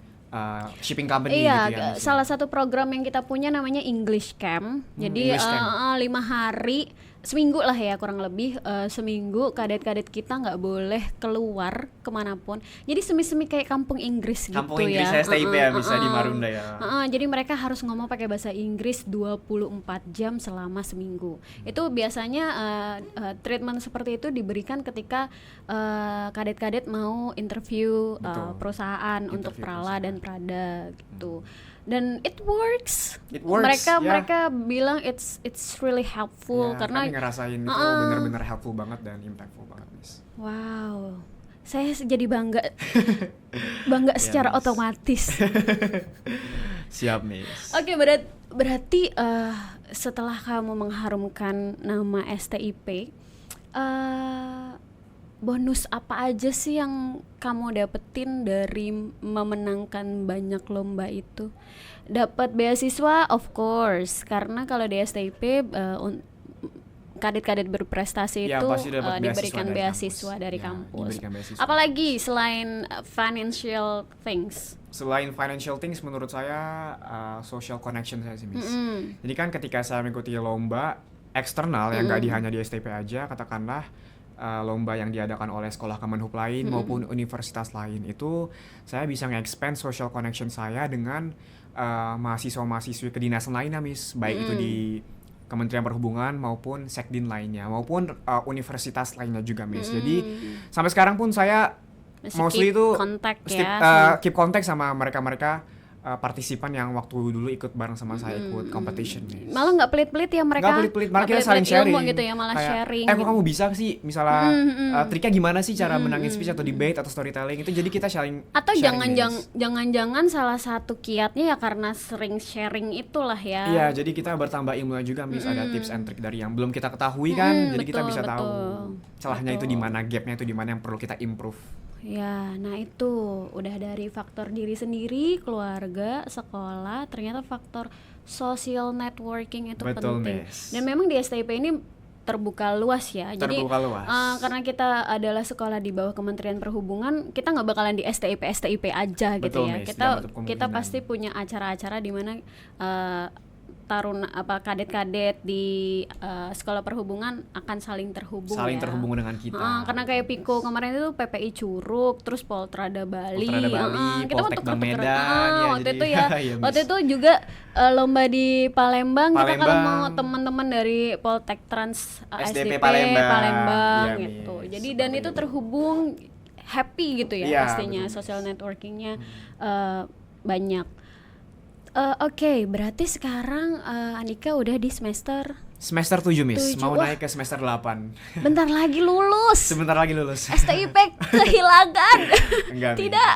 Speaker 2: shipping company
Speaker 1: Iya,
Speaker 2: gitu ya Miss.
Speaker 1: salah satu program yang kita punya namanya English Camp. Jadi
Speaker 2: English Camp.
Speaker 1: 5 hari, seminggu lah ya kurang lebih, seminggu kadet-kadet kita nggak boleh keluar kemanapun. Jadi semi-semi kayak kampung Inggris
Speaker 2: Kampung
Speaker 1: gitu
Speaker 2: Inggris
Speaker 1: ya.
Speaker 2: STIP ya bisa di Marunda ya.
Speaker 1: Jadi mereka harus ngomong pakai bahasa Inggris 24 jam selama seminggu. Itu biasanya treatment seperti itu diberikan ketika kadet-kadet mau interview perusahaan untuk
Speaker 2: Interview
Speaker 1: prala dan prada gitu. Dan it works.
Speaker 2: It works,
Speaker 1: Mereka
Speaker 2: ya.
Speaker 1: mereka bilang it's really helpful
Speaker 2: Ya,
Speaker 1: karena
Speaker 2: kami ngerasain itu benar-benar helpful banget dan impactful banget Miss.
Speaker 1: wow. Saya jadi bangga secara
Speaker 2: Miss.
Speaker 1: otomatis.
Speaker 2: Siap Miss.
Speaker 1: Oke, berarti setelah kamu mengharumkan nama STIP, bonus apa aja sih yang kamu dapetin dari memenangkan banyak lomba itu? Dapat beasiswa, of course, karena kalau di STIP kadet-kadet berprestasi
Speaker 2: Ya,
Speaker 1: itu
Speaker 2: pasti dapat
Speaker 1: diberikan beasiswa
Speaker 2: kampus.
Speaker 1: dari
Speaker 2: Ya,
Speaker 1: kampus.
Speaker 2: diberikan beasiswa.
Speaker 1: Apalagi selain financial things.
Speaker 2: Selain financial things, menurut saya social connection saya sih Miss. Jadi kan ketika saya mengikuti lomba eksternal yang nggak hanya di STP aja, katakanlah lomba yang diadakan oleh sekolah Kemenhub lain maupun universitas lain, itu saya bisa nge-expand social connection saya dengan mahasiswa-mahasiswi kedinasan lainnya Miss, baik itu di Kementerian Perhubungan maupun sekdin lainnya maupun universitas lainnya juga Miss. Jadi sampai sekarang pun saya
Speaker 1: Masih
Speaker 2: mostly
Speaker 1: keep
Speaker 2: itu
Speaker 1: contact ya,
Speaker 2: keep contact sama mereka-mereka partisipan yang waktu dulu ikut bareng sama saya ikut competition Miss.
Speaker 1: malah nggak pelit-pelit ya mereka.
Speaker 2: Nggak pelit-pelit, malah kita
Speaker 1: nggak
Speaker 2: saling
Speaker 1: pelit-pelit
Speaker 2: sharing
Speaker 1: ilmu gitu ya, malah
Speaker 2: kayak,
Speaker 1: sharing
Speaker 2: kok
Speaker 1: gitu.
Speaker 2: kamu bisa sih misalnya triknya gimana sih cara menangin speech atau debate atau storytelling itu, jadi kita sharing
Speaker 1: Atau
Speaker 2: sharing, Miss.
Speaker 1: jangan-jangan salah satu kiatnya ya karena sering sharing itulah ya.
Speaker 2: Iya, jadi kita bertambah ilmunya juga Miss, ada tips and trick dari yang belum kita ketahui kan, jadi kita bisa tahu celahnya itu di mana, gapnya itu di mana yang perlu kita improve.
Speaker 1: Ya, nah itu udah dari faktor diri sendiri, keluarga, sekolah, ternyata faktor social networking itu
Speaker 2: Betul,
Speaker 1: penting.
Speaker 2: Miss.
Speaker 1: Dan memang di STIP ini terbuka luas ya.
Speaker 2: Terbuka luas.
Speaker 1: Karena kita adalah sekolah di bawah Kementerian Perhubungan, kita nggak bakalan di STIP aja gitu
Speaker 2: Betul,
Speaker 1: ya.
Speaker 2: Miss,
Speaker 1: Kita
Speaker 2: tidak menutup
Speaker 1: kita
Speaker 2: kemungkinan.
Speaker 1: pasti punya acara-acara di mana kadet-kadet di sekolah perhubungan akan saling terhubung
Speaker 2: Saling
Speaker 1: ya.
Speaker 2: terhubung dengan kita.
Speaker 1: Karena kayak Piko kemarin itu PPI Curug, terus Poltrada Bali.
Speaker 2: Poltrada Bali,
Speaker 1: Kita
Speaker 2: Poltek Bang
Speaker 1: tuker-tukeran.
Speaker 2: Medan, ya,
Speaker 1: waktu
Speaker 2: jadi-
Speaker 1: itu ya.
Speaker 2: Iya, Miss.
Speaker 1: Waktu itu juga lomba di Palembang. Kita kalau
Speaker 2: Palembang.
Speaker 1: mau teman-teman dari Poltek Trans
Speaker 2: SDP
Speaker 1: SDP
Speaker 2: Palembang. Iya,
Speaker 1: gitu.
Speaker 2: Miss.
Speaker 1: Jadi dan itu terhubung, happy gitu ya
Speaker 2: Iya,
Speaker 1: pastinya.
Speaker 2: betul,
Speaker 1: Social networkingnya banyak. Oke, berarti sekarang Andika udah di semester
Speaker 2: Semester 7 Miss,
Speaker 1: 7,
Speaker 2: mau
Speaker 1: wah.
Speaker 2: naik ke semester 8.
Speaker 1: bentar lagi lulus.
Speaker 2: Sebentar lagi lulus.
Speaker 1: STIP kehilangan.
Speaker 2: Enggak, Miss.
Speaker 1: Tidak.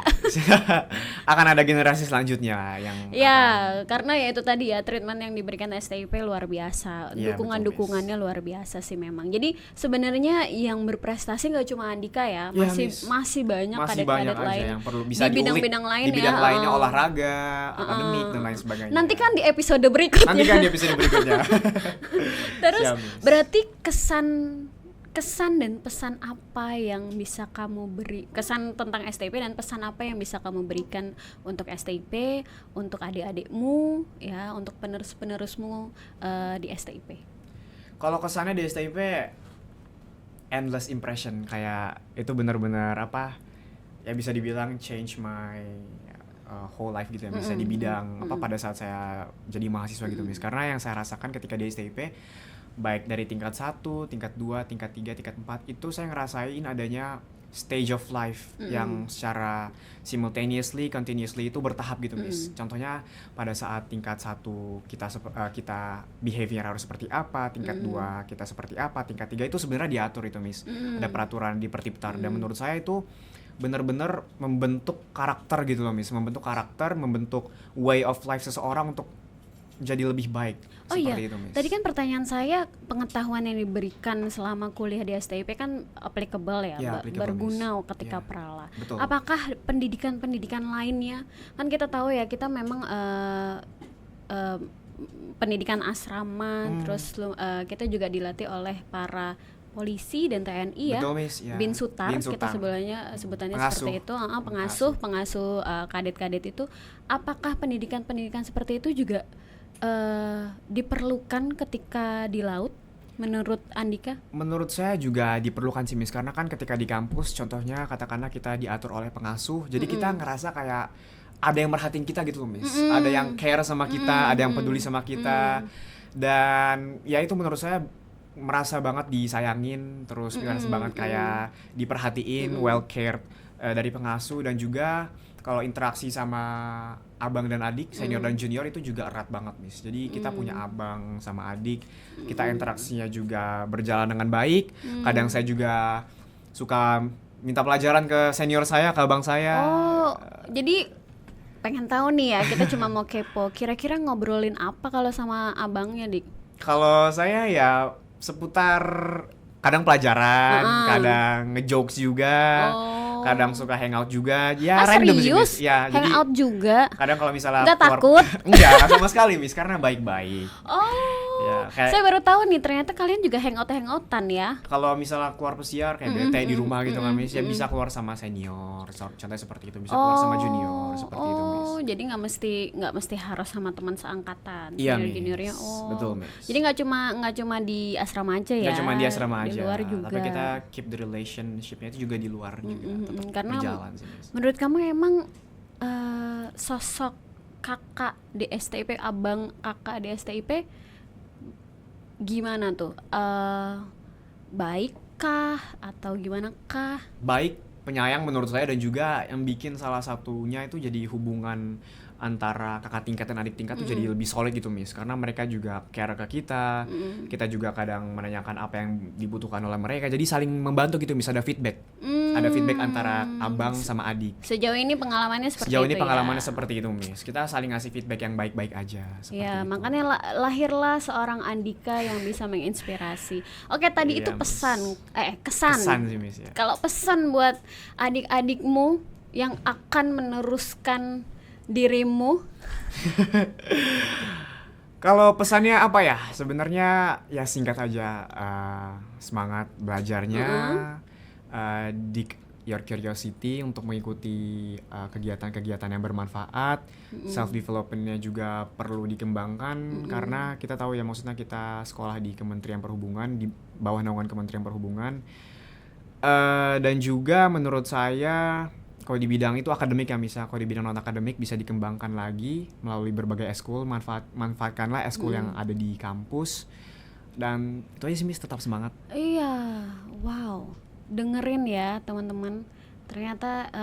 Speaker 2: Akan ada generasi selanjutnya yang
Speaker 1: Ya, karena ya itu tadi ya, treatment yang diberikan STIP luar biasa.
Speaker 2: Iya,
Speaker 1: Dukungan-dukungannya luar biasa sih memang. Jadi sebenarnya yang berprestasi nggak cuma Andika ya,
Speaker 2: Iya,
Speaker 1: masih
Speaker 2: Miss.
Speaker 1: masih banyak
Speaker 2: masih banyak
Speaker 1: kadet-kadet
Speaker 2: aja
Speaker 1: lain
Speaker 2: yang perlu bisa
Speaker 1: di bidang-bidang lain
Speaker 2: di bidang
Speaker 1: ya.
Speaker 2: lainnya, olahraga, akademik dan lain sebagainya.
Speaker 1: Nanti kan di episode berikutnya.
Speaker 2: Nanti kan di episode berikutnya.
Speaker 1: Terus
Speaker 2: Siap, Miss.
Speaker 1: berarti kesan dan pesan apa yang bisa kamu beri, kesan tentang STIP dan pesan apa yang bisa kamu berikan untuk STIP, untuk adik-adikmu ya, untuk penerus-penerusmu di STIP?
Speaker 2: Kalau kesannya di STIP endless impression, kayak itu benar-benar apa ya bisa dibilang change my whole life gitu ya, bisa di bidang apa pada saat saya jadi mahasiswa gitu Miss. Karena yang saya rasakan ketika di STIP baik dari tingkat 1, tingkat 2, tingkat 3, tingkat 4 itu saya ngerasain adanya stage of life yang secara simultaneously, continuously itu bertahap gitu Miss. Contohnya pada saat tingkat 1 kita behavior harus seperti apa, tingkat 2 kita seperti apa, tingkat 3 itu sebenarnya diatur itu Miss. Ada peraturan di Pertiptar dan menurut saya itu benar-benar membentuk karakter gitu loh Miss, membentuk karakter, membentuk way of life seseorang untuk jadi lebih baik.
Speaker 1: Oh
Speaker 2: seperti
Speaker 1: iya,
Speaker 2: itu, Miss.
Speaker 1: tadi kan pertanyaan saya, pengetahuan yang diberikan selama kuliah di STIP kan applicable ya,
Speaker 2: Ya, applicable,
Speaker 1: berguna
Speaker 2: Miss.
Speaker 1: ketika
Speaker 2: Ya,
Speaker 1: prala.
Speaker 2: betul.
Speaker 1: Apakah pendidikan-pendidikan lainnya, kan kita tahu ya kita memang pendidikan asrama, terus kita juga dilatih oleh para polisi dan TNI ya.
Speaker 2: Betul, Miss, ya.
Speaker 1: Binsutar kita
Speaker 2: Binsutar.
Speaker 1: sebutannya
Speaker 2: Pengasuh.
Speaker 1: seperti itu, pengasuh kadet-kadet itu. Apakah pendidikan-pendidikan seperti itu juga diperlukan ketika di laut menurut Andika?
Speaker 2: Menurut saya juga diperlukan sih Miss, karena kan ketika di kampus contohnya katakanlah kita diatur oleh pengasuh, jadi kita ngerasa kayak ada yang merhatiin kita gitu loh Miss, ada yang care sama kita, ada yang peduli sama kita, dan ya itu menurut saya merasa banget disayangin, terus merasa banget kayak diperhatiin, well cared dari pengasuh, dan juga kalau interaksi sama abang dan adik, senior dan junior itu juga erat banget Miss. Jadi kita punya abang sama adik, kita interaksinya juga berjalan dengan baik. Kadang saya juga suka minta pelajaran ke senior saya, ke abang saya.
Speaker 1: Oh, jadi pengen tahu nih ya, kita cuma mau kepo. Kira-kira ngobrolin apa kalau sama abangnya, Dik?
Speaker 2: Kalau saya ya seputar kadang pelajaran, kadang ngejokes juga, kadang suka hangout juga, ya random sih
Speaker 1: serius?
Speaker 2: Miss. Ya, jadi
Speaker 1: Hangout juga?
Speaker 2: kadang kalau misalnya
Speaker 1: Nggak takut?
Speaker 2: Enggak sama sekali Miss, karena baik-baik.
Speaker 1: Oh,
Speaker 2: Ya, kayak
Speaker 1: saya baru tahu nih ternyata kalian juga hangoutan ya.
Speaker 2: kalau misalnya keluar pesiar kayak bete di rumah gitu kan Miss, ya bisa keluar sama senior, contohnya seperti itu, bisa keluar sama junior seperti itu Miss.
Speaker 1: Oh, jadi nggak mesti harus sama teman seangkatan,
Speaker 2: Iya,
Speaker 1: senior
Speaker 2: Miss.
Speaker 1: juniornya. Oh,
Speaker 2: Betul, Miss.
Speaker 1: Jadi nggak cuma di asrama aja ya?
Speaker 2: Nggak cuma di asrama
Speaker 1: di
Speaker 2: aja,
Speaker 1: luar juga.
Speaker 2: tapi kita keep the relationship-nya itu juga di luar juga, tetap
Speaker 1: Karena
Speaker 2: berjalan sih Miss.
Speaker 1: menurut kamu emang sosok kakak di STIP, abang kakak di STIP gimana tuh? Baik kah atau gimana kah?
Speaker 2: Baik, penyayang menurut saya, dan juga yang bikin salah satunya itu jadi hubungan antara kakak tingkat dan adik tingkat tuh jadi lebih solid gitu Miss, karena mereka juga care ke kita, kita juga kadang menanyakan apa yang dibutuhkan oleh mereka, jadi saling membantu gitu Miss, ada feedback antara abang sama adik.
Speaker 1: Sejauh ini pengalamannya seperti
Speaker 2: Sejauh
Speaker 1: itu
Speaker 2: ini pengalamannya
Speaker 1: ya?
Speaker 2: seperti itu Miss, kita saling ngasih feedback yang baik-baik aja seperti
Speaker 1: Ya,
Speaker 2: itu.
Speaker 1: makanya lahirlah seorang Andika yang bisa menginspirasi. Oke, tadi
Speaker 2: Iya,
Speaker 1: itu
Speaker 2: Miss.
Speaker 1: kesan.
Speaker 2: Kesan sih Miss ya.
Speaker 1: Kalau pesan buat adik-adikmu yang akan meneruskan dirimu,
Speaker 2: Kalau pesannya apa ya? Sebenarnya ya singkat aja, semangat belajarnya, your curiosity untuk mengikuti kegiatan-kegiatan yang bermanfaat, self developmentnya juga perlu dikembangkan, karena kita tahu ya, maksudnya kita sekolah di Kementerian Perhubungan, di bawah naungan Kementerian Perhubungan, dan juga menurut saya kalau di bidang itu akademik ya, misal kalau di bidang non akademik bisa dikembangkan lagi melalui berbagai eskul, manfaatkanlah eskul yang ada di kampus, dan itu aja sih Miss, tetap semangat.
Speaker 1: iya, wow, dengerin ya teman-teman. Ternyata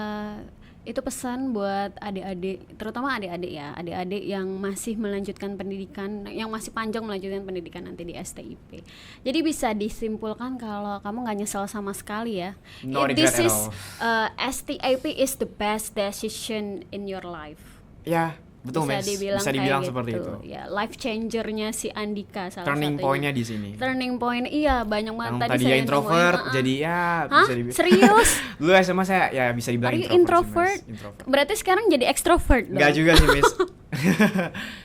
Speaker 1: itu pesan buat adik-adik, terutama adik-adik ya, adik-adik yang masih melanjutkan pendidikan, yang masih panjang melanjutkan pendidikan nanti di STIP. Jadi bisa disimpulkan kalau kamu nggak nyesel sama sekali ya.
Speaker 2: No regret at all.
Speaker 1: STIP is the best decision in your life.
Speaker 2: Ya, betul
Speaker 1: Bisa
Speaker 2: Miss.
Speaker 1: dibilang
Speaker 2: Bisa dibilang
Speaker 1: kayak
Speaker 2: seperti
Speaker 1: gitu.
Speaker 2: itu.
Speaker 1: Ya, life changernya si Andika salah
Speaker 2: Turning
Speaker 1: satunya.
Speaker 2: point-nya di sini.
Speaker 1: Turning point, iya banyak banget.
Speaker 2: Yang
Speaker 1: Tadi
Speaker 2: tadi
Speaker 1: saya
Speaker 2: ya introvert,
Speaker 1: nemuin,
Speaker 2: jadi ya
Speaker 1: Hah?
Speaker 2: bisa dibilang.
Speaker 1: Serius?
Speaker 2: Dulu SMA saya ya bisa dibilang
Speaker 1: Are you
Speaker 2: introvert.
Speaker 1: introvert?
Speaker 2: Sih, Miss. Introvert.
Speaker 1: Berarti sekarang jadi extrovert dong?
Speaker 2: Enggak juga sih Miss.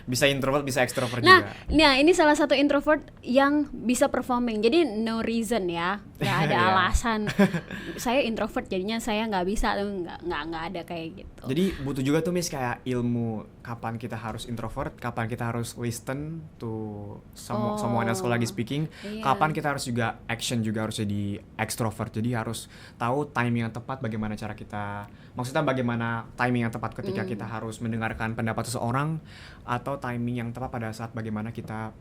Speaker 2: Bisa introvert, bisa extrovert
Speaker 1: Nah,
Speaker 2: juga.
Speaker 1: ini salah satu introvert yang bisa performing. Jadi no reason ya, nggak ada
Speaker 2: Iya.
Speaker 1: alasan. Saya introvert, jadinya saya nggak bisa, nggak ada kayak gitu.
Speaker 2: Jadi butuh juga tuh Miss kayak ilmu kapan kita harus introvert, kapan kita harus listen to someone else kalau lagi speaking,
Speaker 1: Iya.
Speaker 2: kapan kita harus juga action juga harus jadi extrovert. Jadi harus tahu timing yang tepat bagaimana cara kita, maksudnya bagaimana timing yang tepat ketika kita harus mendengarkan pendapat seseorang atau timing yang tepat pada saat bagaimana kita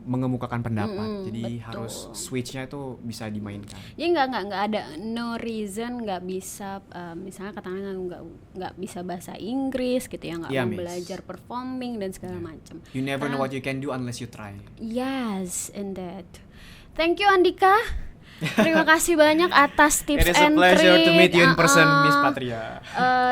Speaker 2: mengemukakan pendapat. Jadi
Speaker 1: betul.
Speaker 2: harus switch-nya itu bisa dimainkan.
Speaker 1: Jadi nggak ada no reason nggak bisa, misalnya katakanlah nggak bisa bahasa Inggris gitu ya, nggak
Speaker 2: Iya,
Speaker 1: mau
Speaker 2: Miss.
Speaker 1: belajar performing dan segala macam.
Speaker 2: You never know what you can do unless you try.
Speaker 1: Yes, indeed. Thank you Andika. Terima kasih banyak atas tips
Speaker 2: It is a
Speaker 1: and
Speaker 2: pleasure to meet you in
Speaker 1: trick.
Speaker 2: person, Miss Patria.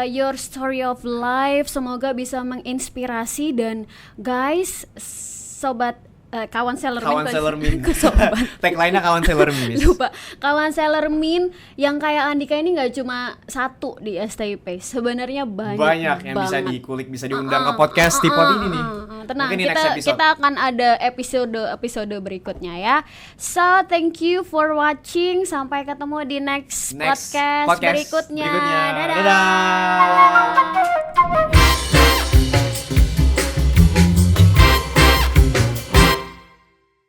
Speaker 1: Your story of life semoga bisa menginspirasi, dan guys, sobat kawan Sellermin,
Speaker 2: Kawan Sellermin.
Speaker 1: kok sobat
Speaker 2: Tagline-nya kawan Sellermin, Miss.
Speaker 1: lupa, kawan Sellermin yang kayak Andika ini nggak cuma satu di STP, sebenarnya banyak
Speaker 2: Yang bisa
Speaker 1: banget.
Speaker 2: dikulik, bisa diundang ke podcast Tipod ini nih.
Speaker 1: Tenang,
Speaker 2: Mungkin di next episode.
Speaker 1: kita akan ada episode berikutnya ya. So thank you for watching. Sampai ketemu di next podcast berikutnya. Dadah.
Speaker 2: Dadah.